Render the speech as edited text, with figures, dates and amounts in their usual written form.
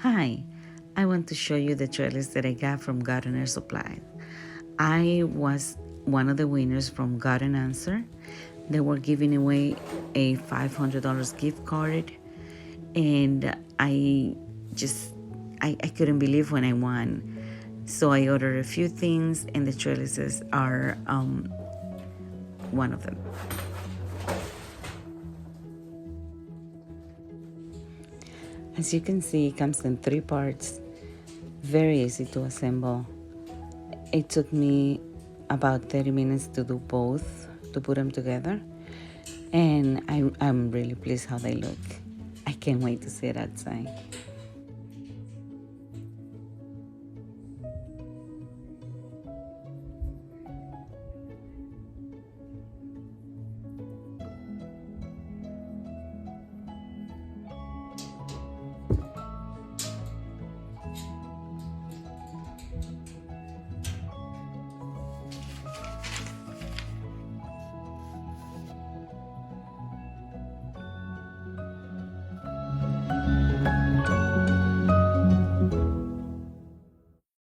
Hi, I want to show you the trellis that I got from Gardener Supply. I was one of the winners from Garden Answer. They were giving away a $500 gift card, and I couldn't believe when I won. So I ordered a few things, and the trellises are one of them. As you can see, it comes in 3 parts, very easy to assemble. It took me about 30 minutes to do both, to put them together, and I'm really pleased how they look. I can't wait to see it outside.